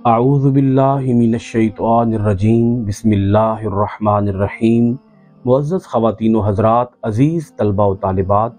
اعوذ باللہ من الشیطان الرجیم بسم اللہ الرحمن الرحیم۔ معزز خواتین و حضرات، عزیز طلبہ و طالبات،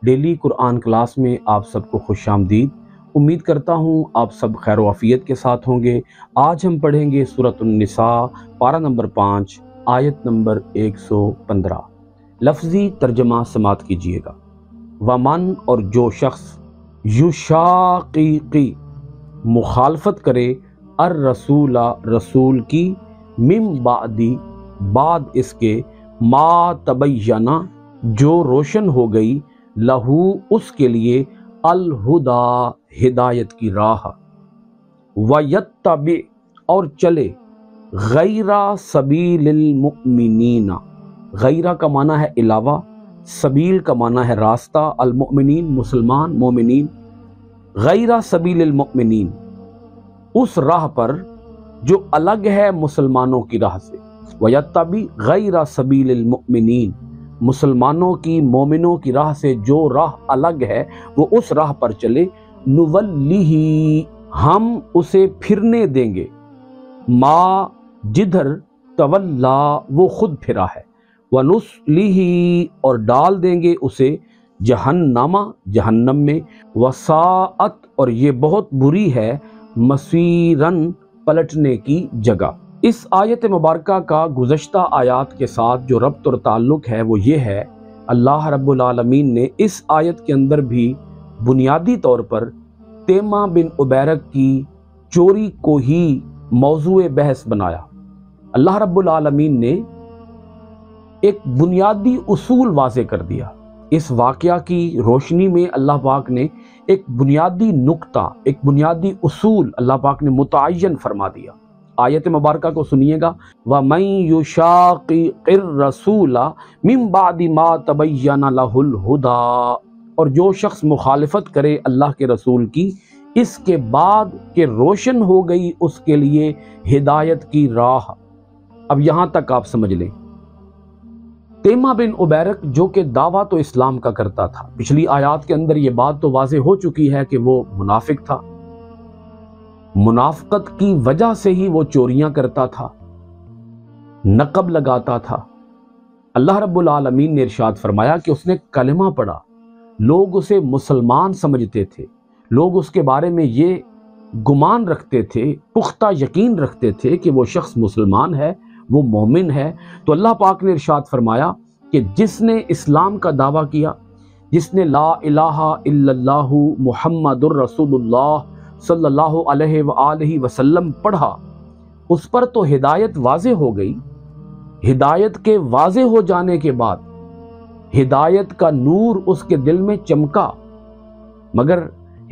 ڈیلی قرآن کلاس میں آپ سب کو خوش آمدید۔ امید کرتا ہوں آپ سب خیر و عافیت کے ساتھ ہوں گے۔ آج ہم پڑھیں گے سورۃ النساء، پارہ نمبر 5، آیت نمبر 115۔ لفظی ترجمہ سماعت کیجیے گا۔ ومن، اور جو شخص، یشاقیقی، مخالفت کرے، الرسول، رسول کی، من بعدی، بعد اس کے، ما تبینہ، جو روشن ہو گئی، لہو، اس کے لیے، الہدی، ہدایت کی راہ، ویتبع، اور چلے، غیر سبیل المؤمنین، غیرہ کا معنی ہے علاوہ، سبیل کا معنی ہے راستہ، المؤمنین مسلمان، مومنین، غیر سبیل المؤمنین، اس راہ پر جو الگ ہے مسلمانوں کی راہ سے، ویتبع غیر سبیل المؤمنین، مسلمانوں کی، مومنوں کی راہ سے جو راہ الگ ہے وہ اس راہ پر چلے، نولیہ، ہم اسے پھرنے دیں گے، ما، جدھر، تولا، وہ خود پھرا ہے، ونصلیہ، اور ڈال دیں گے اسے، جہنم، جہنم میں، وساعت، اور یہ بہت بری ہے، مصیرن، پلٹنے کی جگہ۔ اس آیت مبارکہ کا گزشتہ آیات کے ساتھ جو ربط اور تعلق ہے وہ یہ ہے، اللہ رب العالمین نے اس آیت کے اندر بھی بنیادی طور پر تیمہ بن عبیرق کی چوری کو ہی موضوع بحث بنایا۔ اللہ رب العالمین نے ایک بنیادی اصول واضح کر دیا۔ اس واقعہ کی روشنی میں اللہ پاک نے ایک بنیادی نقطہ، ایک بنیادی اصول اللہ پاک نے متعین فرما دیا۔ آیت مبارکہ کو سنیے گا، وَمَن يُشَاقِقِ الرَّسُولَ مِن بَعْدِ مَا تَبَيَّنَ لَهُ الْهُدَىٰ، اور جو شخص مخالفت کرے اللہ کے رسول کی اس کے بعد کہ روشن ہو گئی اس کے لیے ہدایت کی راہ۔ اب یہاں تک آپ سمجھ لیں، تیمہ بن عبیرق جو کہ دعویٰ تو اسلام کا کرتا تھا، پچھلی آیات کے اندر یہ بات تو واضح ہو چکی ہے کہ وہ منافق تھا، منافقت کی وجہ سے ہی وہ چوریاں کرتا تھا، نقب لگاتا تھا۔ اللہ رب العالمین نے ارشاد فرمایا کہ اس نے کلمہ پڑھا، لوگ اسے مسلمان سمجھتے تھے، لوگ اس کے بارے میں یہ گمان رکھتے تھے، پختہ یقین رکھتے تھے کہ وہ شخص مسلمان ہے، وہ مومن ہے۔ تو اللہ پاک نے ارشاد فرمایا کہ جس نے اسلام کا دعویٰ کیا، جس نے لا الہ الا اللہ محمد الرسول اللہ صلی اللہ علیہ وآلہ وسلم پڑھا، اس پر تو ہدایت واضح ہو گئی۔ ہدایت کے واضح ہو جانے کے بعد ہدایت کا نور اس کے دل میں چمکا، مگر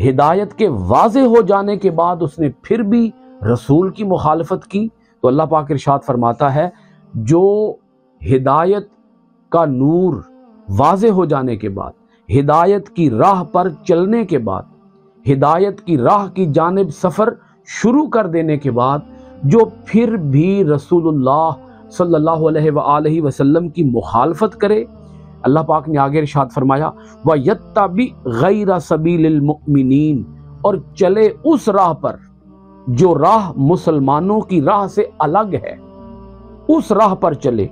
ہدایت کے واضح ہو جانے کے بعد اس نے پھر بھی رسول کی مخالفت کی، تو اللہ پاک ارشاد فرماتا ہے جو ہدایت کا نور واضح ہو جانے کے بعد، ہدایت کی راہ پر چلنے کے بعد، ہدایت کی راہ کی جانب سفر شروع کر دینے کے بعد جو پھر بھی رسول اللہ صلی اللہ علیہ وآلہ وسلم کی مخالفت کرے، اللہ پاک نے آگے ارشاد فرمایا وَيَتَّبِعْ غَيْرَ سَبِيلِ الْمُؤْمِنِينَ، اور چلے اس راہ پر جو راہ مسلمانوں کی راہ سے الگ ہے، اس راہ پر چلے،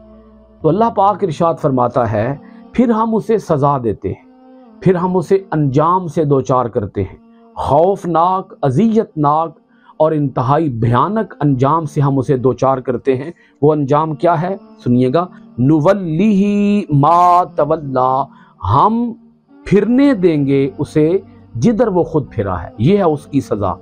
تو اللہ پاک ارشاد فرماتا ہے پھر ہم اسے سزا دیتے ہیں، پھر ہم اسے انجام سے دوچار کرتے ہیں، خوفناک، اذیت ناک اور انتہائی بھیانک انجام سے ہم اسے دوچار کرتے ہیں۔ وہ انجام کیا ہے؟ سنیے گا، نولیہ ما تولا، ہم پھرنے دیں گے اسے جدھر وہ خود پھرا ہے، یہ ہے اس کی سزا۔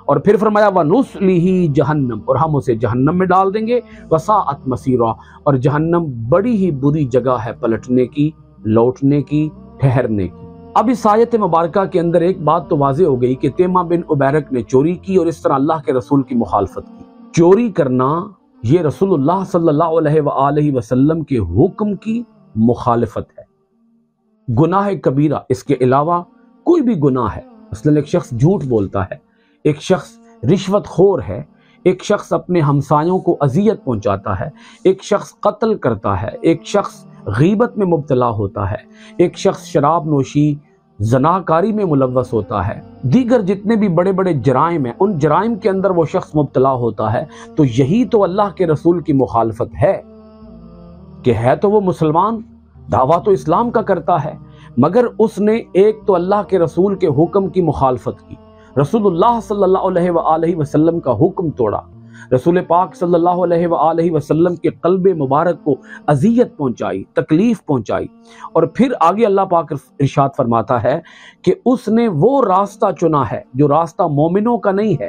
اور پھر فرمایا وَنُصْلِهِ جہنم، اور ہم اسے جہنم میں ڈال دیں گے، وَسَاءَتْ مَصِيرًا، اور جہنم بڑی ہی بری جگہ ہے پلٹنے کی، لوٹنے کی، ٹھہرنے کی۔ اب اس آیت مبارکہ کے اندر ایک بات تو واضح ہو گئی کہ تیمہ بن عبیرق نے چوری کی اور اس طرح اللہ کے رسول کی مخالفت کی۔ چوری کرنا یہ رسول اللہ صلی اللہ علیہ وآلہ وسلم کے حکم کی مخالفت ہے، گناہ کبیرہ۔ اس کے علاوہ کوئی بھی گناہ ہے، مثلا ایک شخص جھوٹ بولتا ہے، ایک شخص رشوت خور ہے، ایک شخص اپنے ہمسایوں کو اذیت پہنچاتا ہے، ایک شخص قتل کرتا ہے، ایک شخص غیبت میں مبتلا ہوتا ہے، ایک شخص شراب نوشی زناکاری میں ملوث ہوتا ہے، دیگر جتنے بھی بڑے بڑے جرائم ہیں، ان جرائم کے اندر وہ شخص مبتلا ہوتا ہے، تو یہی تو اللہ کے رسول کی مخالفت ہے کہ ہے تو وہ مسلمان، دعویٰ تو اسلام کا کرتا ہے، مگر اس نے ایک تو اللہ کے رسول کے حکم کی مخالفت کی، رسول اللہ صلی اللہ علیہ وآلہ وسلم کا حکم توڑا، رسول پاک صلی اللہ علیہ وآلہ وسلم کے قلب مبارک کو اذیت پہنچائی، تکلیف پہنچائی، اور پھر آگے اللہ پاک ارشاد فرماتا ہے کہ اس نے وہ راستہ چنا ہے جو راستہ مومنوں کا نہیں ہے،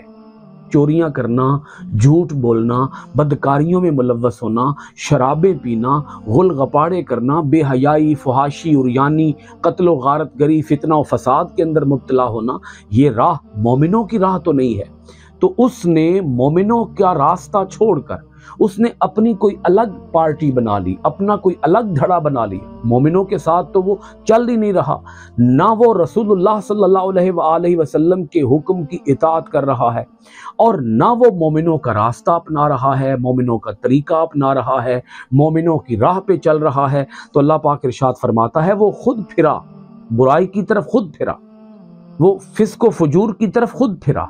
چوریاں کرنا، جھوٹ بولنا، بدکاریوں میں ملوث ہونا، شرابیں پینا، غل غپاڑے کرنا، بے حیائی، فحاشی، عریانی، قتل و غارت گری، فتنہ و فساد کے اندر مبتلا ہونا، یہ راہ مومنوں کی راہ تو نہیں ہے۔ تو اس نے مومنوں کا راستہ چھوڑ کر اس نے اپنی کوئی الگ پارٹی بنا لی، اپنا کوئی الگ دھڑا بنا لی، مومنوں کے ساتھ تو وہ چل ہی نہیں رہا، نہ وہ رسول اللہ صلی اللہ علیہ وآلہ وسلم کے حکم کی اطاعت کر رہا ہے، اور نہ وہ مومنوں کا راستہ اپنا رہا ہے، مومنوں کا طریقہ اپنا رہا ہے، مومنوں کی راہ پہ چل رہا ہے۔ تو اللہ پاک ارشاد فرماتا ہے وہ خود پھرا، برائی کی طرف خود پھرا، وہ فسق و فجور کی طرف خود پھرا،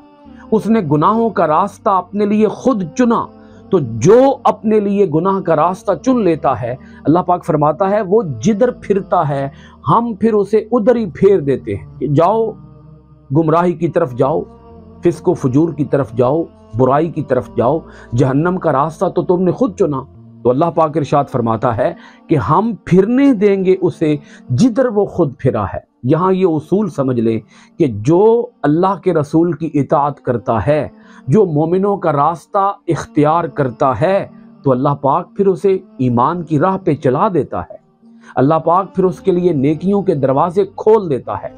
اس نے گناہوں کا راستہ اپنے لیے خود چنا۔ تو جو اپنے لیے گناہ کا راستہ چن لیتا ہے، اللہ پاک فرماتا ہے وہ جدھر پھرتا ہے ہم پھر اسے ادھر ہی پھیر دیتے ہیں کہ جاؤ گمراہی کی طرف جاؤ، فسق و فجور کی طرف جاؤ، برائی کی طرف جاؤ، جہنم کا راستہ تو تم نے خود چنا۔ تو اللہ پاک ارشاد فرماتا ہے کہ ہم پھرنے دیں گے اسے جدھر وہ خود پھرا ہے۔ یہاں یہ اصول سمجھ لیں کہ جو اللہ کے رسول کی اطاعت کرتا ہے، جو مومنوں کا راستہ اختیار کرتا ہے، تو اللہ پاک پھر اسے ایمان کی راہ پہ چلا دیتا ہے، اللہ پاک پھر اس کے لیے نیکیوں کے دروازے کھول دیتا ہے،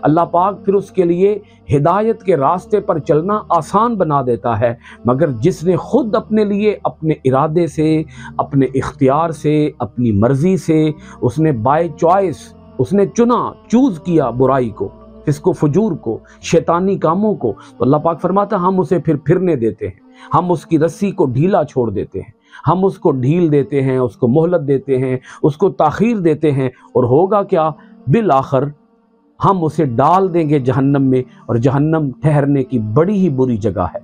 اللہ پاک پھر اس کے لیے ہدایت کے راستے پر چلنا آسان بنا دیتا ہے۔ مگر جس نے خود اپنے لیے اپنے ارادے سے، اپنے اختیار سے، اپنی مرضی سے، اس نے بائی چوائس اس نے چوز کیا برائی کو، فسق و فجور کو، شیطانی کاموں کو، تو اللہ پاک فرماتا ہے ہم اسے پھر پھرنے دیتے ہیں، ہم اس کی رسی کو ڈھیلا چھوڑ دیتے ہیں، ہم اس کو ڈھیل دیتے ہیں، اس کو مہلت دیتے ہیں، اس کو تاخیر دیتے ہیں، اور ہوگا کیا؟ بالآخر ہم اسے ڈال دیں گے جہنم میں، اور جہنم ٹھہرنے کی بڑی ہی بری جگہ ہے۔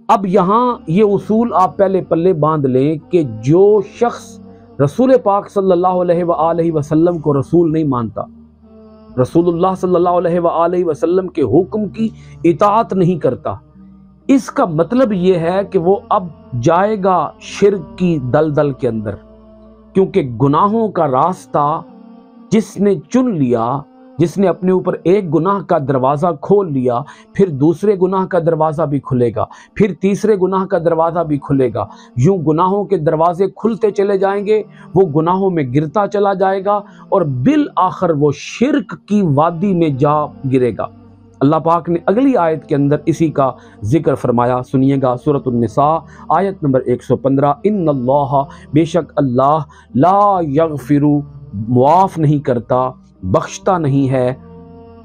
اب یہاں یہ اصول آپ پہلے پلے باندھ لیں کہ جو شخص رسول پاک صلی اللہ علیہ وآلہ وسلم کو رسول نہیں مانتا، رسول اللہ صلی اللہ علیہ وآلہ وسلم کے حکم کی اطاعت نہیں کرتا، اس کا مطلب یہ ہے کہ وہ اب جائے گا شرک کی دلدل کے اندر، کیونکہ گناہوں کا راستہ جس نے چن لیا، جس نے اپنے اوپر ایک گناہ کا دروازہ کھول لیا، پھر دوسرے گناہ کا دروازہ بھی کھلے گا، پھر تیسرے گناہ کا دروازہ بھی کھلے گا، یوں گناہوں کے دروازے کھلتے چلے جائیں گے، وہ گناہوں میں گرتا چلا جائے گا، اور بالآخر وہ شرک کی وادی میں جا گرے گا۔ اللہ پاک نے اگلی آیت کے اندر اسی کا ذکر فرمایا، سنیے گا، سورۃ النساء آیت نمبر 115، ان اللہ، بے شک اللہ، لا یغفر، معاف نہیں کرتا، بخشتا نہیں ہے،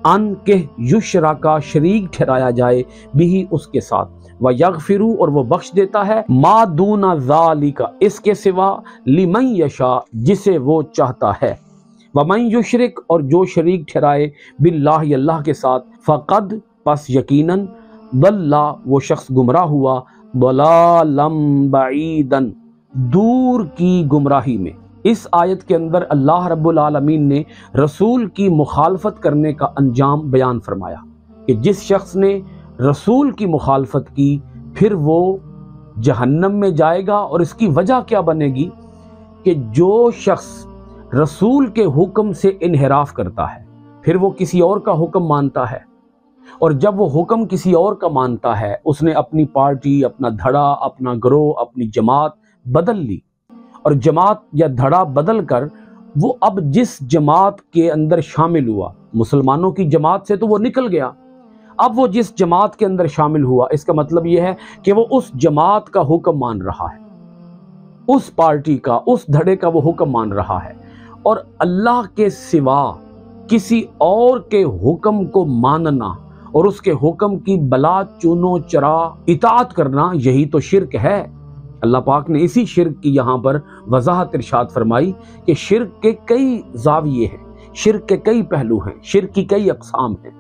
ان کہ یشرکا، شریک ٹھہرایا جائے، بھی اس کے ساتھ، ویغفر، اور وہ بخش دیتا ہے، ما دون ذالک، اس کے سوا، لمن یشاء، جسے وہ چاہتا ہے، ومن یشرک، اور جو شریک ٹھہرائے، باللہ، اللہ کے ساتھ، فقد، پس یقیناً، ضل، وہ شخص گمراہ ہوا، ضلالا بعیدا، دور کی گمراہی میں۔ اس آیت کے اندر اللہ رب العالمین نے رسول کی مخالفت کرنے کا انجام بیان فرمایا کہ جس شخص نے رسول کی مخالفت کی پھر وہ جہنم میں جائے گا، اور اس کی وجہ کیا بنے گی کہ جو شخص رسول کے حکم سے انحراف کرتا ہے، پھر وہ کسی اور کا حکم مانتا ہے، اور جب وہ حکم کسی اور کا مانتا ہے، اس نے اپنی پارٹی، اپنا دھڑا، اپنا گروہ، اپنی جماعت بدل لی، اور جماعت یا دھڑا بدل کر وہ اب جس جماعت کے اندر شامل ہوا، مسلمانوں کی جماعت سے تو وہ نکل گیا، اب وہ جس جماعت کے اندر شامل ہوا، اس کا مطلب یہ ہے کہ وہ اس جماعت کا حکم مان رہا ہے، اس پارٹی کا، اس دھڑے کا وہ حکم مان رہا ہے، اور اللہ کے سوا کسی اور کے حکم کو ماننا اور اس کے حکم کی بلا چونو چرا اطاعت کرنا، یہی تو شرک ہے۔ اللہ پاک نے اسی شرک کی یہاں پر وضاحت ارشاد فرمائی کہ شرک کے کئی زاویے ہیں، شرک کے کئی پہلو ہیں، شرک کی کئی اقسام ہیں،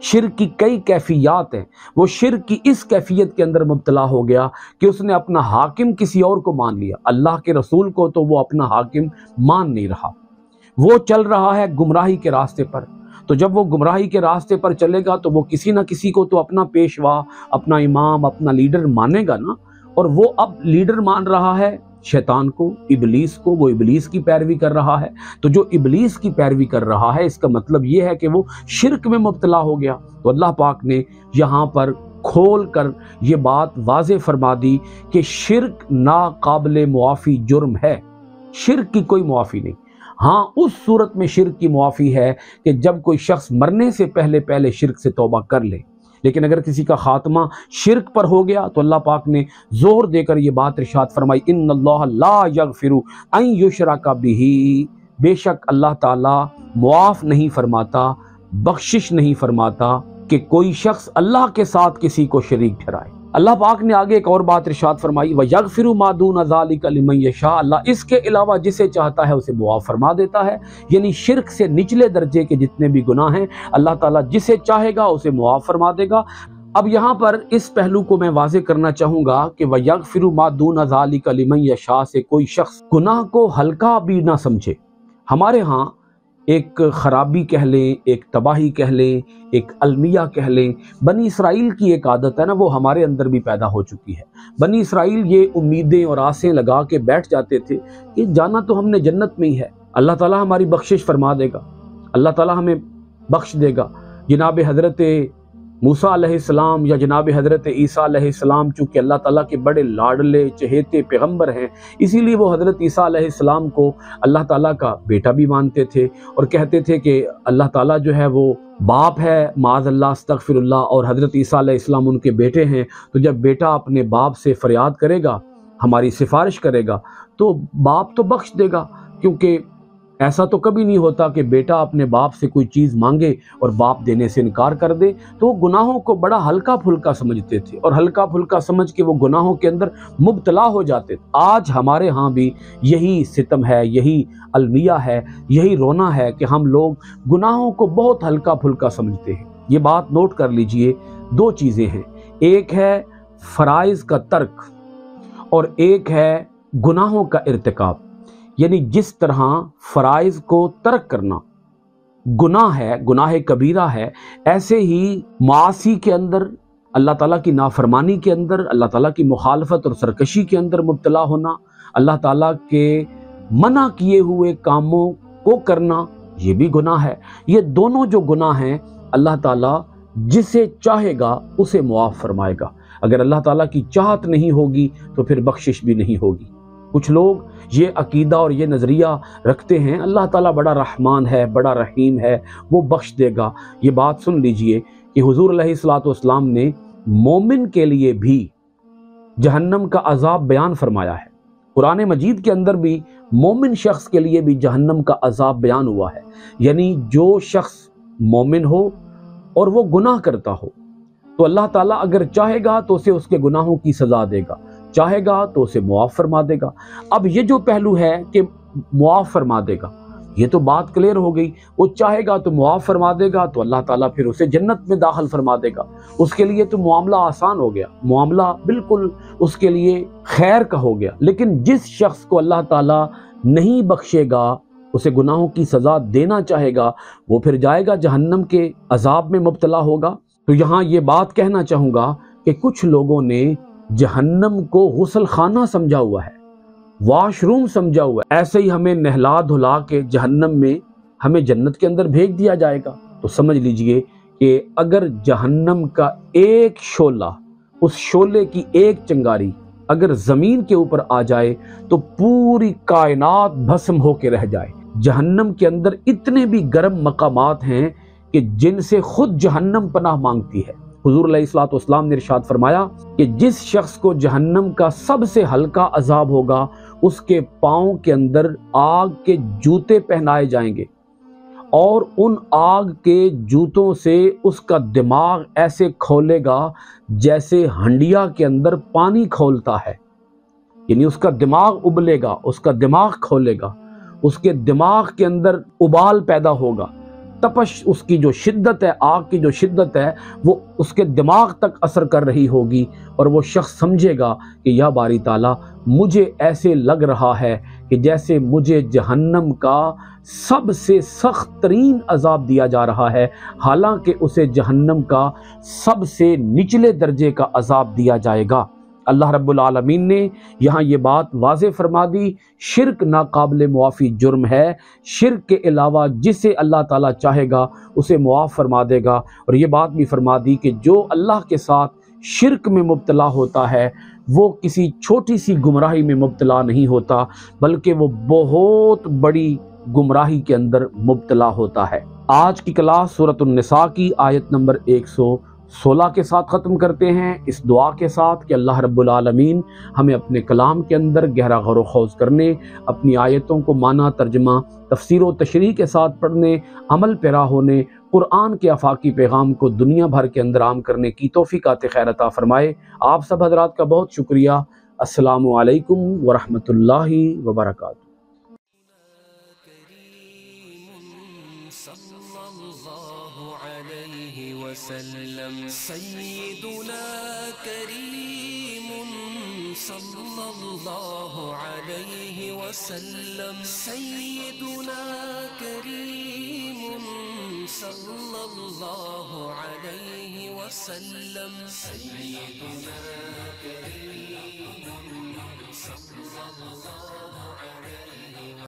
شرک کی کئی کیفیات ہیں۔ وہ شرک کی اس کیفیت کے اندر مبتلا ہو گیا کہ اس نے اپنا حاکم کسی اور کو مان لیا، اللہ کے رسول کو تو وہ اپنا حاکم مان نہیں رہا، وہ چل رہا ہے گمراہی کے راستے پر۔ تو جب وہ گمراہی کے راستے پر چلے گا تو وہ کسی نہ کسی کو تو اپنا پیشوا، اپنا امام، اپنا لیڈر مانے گا نا، اور وہ اب لیڈر مان رہا ہے شیطان کو، ابلیس کو، وہ ابلیس کی پیروی کر رہا ہے۔ تو جو ابلیس کی پیروی کر رہا ہے اس کا مطلب یہ ہے کہ وہ شرک میں مبتلا ہو گیا۔ تو اللہ پاک نے یہاں پر کھول کر یہ بات واضح فرما دی کہ شرک ناقابل معافی جرم ہے، شرک کی کوئی معافی نہیں۔ ہاں اس صورت میں شرک کی معافی ہے کہ جب کوئی شخص مرنے سے پہلے شرک سے توبہ کر لے، لیکن اگر کسی کا خاتمہ شرک پر ہو گیا تو اللہ پاک نے زور دے کر یہ بات ارشاد فرمائی، ان اللہ لا یغفر ان یشرک بہ، بے شک اللہ تعالی معاف نہیں فرماتا، بخشش نہیں فرماتا کہ کوئی شخص اللہ کے ساتھ کسی کو شریک ٹھہرائے۔ اللہ پاک نے آگے ایک اور بات ارشاد فرمائی، وَيَغْفِرُ مَا دُونَ ذَلِكَ لِمَن يَشَاءُ، اللہ اس کے علاوہ جسے چاہتا ہے اسے معاف فرما دیتا ہے۔ یعنی شرک سے نچلے درجے کے جتنے بھی گناہ ہیں اللہ تعالیٰ جسے چاہے گا اسے معاف فرما دے گا۔ اب یہاں پر اس پہلو کو میں واضح کرنا چاہوں گا کہ وَيَغْفِرُ مَا دُونَ ذَلِكَ لِمَن يَشَاءُ سے کوئی شخص گناہ کو ہلکا بھی نہ سمجھے۔ ہمارے ہاں ایک خرابی کہہ لیں، ایک تباہی کہہ لیں، ایک المیہ کہہ لیں، بنی اسرائیل کی ایک عادت ہے نا، وہ ہمارے اندر بھی پیدا ہو چکی ہے۔ بنی اسرائیل یہ امیدیں اور آسیں لگا کے بیٹھ جاتے تھے کہ جانا تو ہم نے جنت میں ہی ہے، اللہ تعالیٰ ہماری بخشش فرما دے گا، اللہ تعالیٰ ہمیں بخش دے گا۔ جناب حضرت موسیٰ علیہ السلام یا جناب حضرت عیسیٰ علیہ السلام چونکہ اللہ تعالیٰ کے بڑے لاڈلے چہیتے پیغمبر ہیں، اسی لیے وہ حضرت عیسیٰ علیہ السلام کو اللہ تعالیٰ کا بیٹا بھی مانتے تھے اور کہتے تھے کہ اللہ تعالیٰ جو ہے وہ باپ ہے، معاذ اللہ استغفر اللہ، اور حضرت عیسیٰ علیہ السلام ان کے بیٹے ہیں۔ تو جب بیٹا اپنے باپ سے فریاد کرے گا، ہماری سفارش کرے گا، تو باپ تو بخش دے گا، کیونکہ ایسا تو کبھی نہیں ہوتا کہ بیٹا اپنے باپ سے کوئی چیز مانگے اور باپ دینے سے انکار کر دے۔ تو وہ گناہوں کو بڑا ہلکا پھلکا سمجھتے تھے اور ہلکا پھلکا سمجھ کے وہ گناہوں کے اندر مبتلا ہو جاتے تھے۔ آج ہمارے ہاں بھی یہی ستم ہے، یہی المیہ ہے، یہی رونا ہے کہ ہم لوگ گناہوں کو بہت ہلکا پھلکا سمجھتے ہیں۔ یہ بات نوٹ کر لیجئے، دو چیزیں ہیں، ایک ہے فرائض کا ترک اور ایک ہے گناہوں کا ارتکاب۔ یعنی جس طرح فرائض کو ترک کرنا گناہ ہے، گناہ کبیرہ ہے، ایسے ہی معاصی کے اندر، اللہ تعالیٰ کی نافرمانی کے اندر، اللہ تعالیٰ کی مخالفت اور سرکشی کے اندر مبتلا ہونا، اللہ تعالیٰ کے منع کیے ہوئے کاموں کو کرنا، یہ بھی گناہ ہے۔ یہ دونوں جو گناہ ہیں اللہ تعالیٰ جسے چاہے گا اسے معاف فرمائے گا، اگر اللہ تعالیٰ کی چاہت نہیں ہوگی تو پھر بخشش بھی نہیں ہوگی۔ کچھ لوگ یہ عقیدہ اور یہ نظریہ رکھتے ہیں اللہ تعالیٰ بڑا رحمان ہے، بڑا رحیم ہے، وہ بخش دے گا۔ یہ بات سن لیجئے کہ حضور علیہ الصلوۃ والسلام نے مومن کے لیے بھی جہنم کا عذاب بیان فرمایا ہے۔ قرآن مجید کے اندر بھی مومن شخص کے لیے بھی جہنم کا عذاب بیان ہوا ہے۔ یعنی جو شخص مومن ہو اور وہ گناہ کرتا ہو تو اللہ تعالیٰ اگر چاہے گا تو اسے اس کے گناہوں کی سزا دے گا، چاہے گا تو اسے معاف فرما دے گا۔ اب یہ جو پہلو ہے کہ معاف فرما دے گا، یہ تو بات کلیئر ہو گئی، وہ چاہے گا تو معاف فرما دے گا، تو اللہ تعالیٰ پھر اسے جنت میں داخل فرما دے گا۔ اس کے لیے تو معاملہ آسان ہو گیا، معاملہ بالکل اس کے لیے خیر کا ہو گیا۔ لیکن جس شخص کو اللہ تعالیٰ نہیں بخشے گا، اسے گناہوں کی سزا دینا چاہے گا، وہ پھر جائے گا جہنم کے عذاب میں مبتلا ہوگا۔ تو یہاں یہ بات کہنا چاہوں گا کہ کچھ لوگوں نے جہنم کو غسل خانہ سمجھا ہوا ہے، واش روم سمجھا ہوا ہے، ایسے ہی ہمیں نہلا دھلا کے جہنم میں ہمیں جنت کے اندر بھیج دیا جائے گا۔ تو سمجھ لیجئے کہ اگر جہنم کا ایک شعلہ، اس شعلے کی ایک چنگاری اگر زمین کے اوپر آ جائے تو پوری کائنات بھسم ہو کے رہ جائے۔ جہنم کے اندر اتنے بھی گرم مقامات ہیں کہ جن سے خود جہنم پناہ مانگتی ہے۔ حضور علیہ الصلوۃ والسلام نے ارشاد فرمایا کہ جس شخص کو جہنم کا سب سے ہلکا عذاب ہوگا، اس کے پاؤں کے اندر آگ کے جوتے پہنائے جائیں گے اور ان آگ کے جوتوں سے اس کا دماغ ایسے کھولے گا جیسے ہنڈیا کے اندر پانی کھولتا ہے، یعنی اس کا دماغ ابلے گا، اس کا دماغ کھولے گا، اس کے دماغ کے اندر ابال پیدا ہوگا، تپش اس کی جو شدت ہے، آگ کی جو شدت ہے وہ اس کے دماغ تک اثر کر رہی ہوگی، اور وہ شخص سمجھے گا کہ یا باری تعالیٰ مجھے ایسے لگ رہا ہے کہ جیسے مجھے جہنم کا سب سے سخت ترین عذاب دیا جا رہا ہے، حالانکہ اسے جہنم کا سب سے نچلے درجے کا عذاب دیا جائے گا۔ اللہ رب العالمین نے یہاں یہ بات واضح فرما دی، شرک ناقابل معافی جرم ہے، شرک کے علاوہ جسے اللہ تعالیٰ چاہے گا اسے معاف فرما دے گا، اور یہ بات بھی فرما دی کہ جو اللہ کے ساتھ شرک میں مبتلا ہوتا ہے وہ کسی چھوٹی سی گمراہی میں مبتلا نہیں ہوتا، بلکہ وہ بہت بڑی گمراہی کے اندر مبتلا ہوتا ہے۔ آج کی کلاس سورۃ النساء کی آیت نمبر 116 کے ساتھ ختم کرتے ہیں، اس دعا کے ساتھ کہ اللہ رب العالمین ہمیں اپنے کلام کے اندر گہرا غور و خوض کرنے، اپنی آیتوں کو معنی، ترجمہ، تفسیر و تشریح کے ساتھ پڑھنے، عمل پیرا ہونے، قرآن کے آفاقی پیغام کو دنیا بھر کے اندر عام کرنے کی توفیق خیر عطا فرمائے۔ آپ سب حضرات کا بہت شکریہ۔ السلام علیکم ورحمۃ اللہ وبرکاتہ۔ صلى الله عليه وسلم سيدنا كريم صلى الله عليه وسلم سيدنا كريم صلى الله عليه وسلم سيدنا كريم صلى الله عليه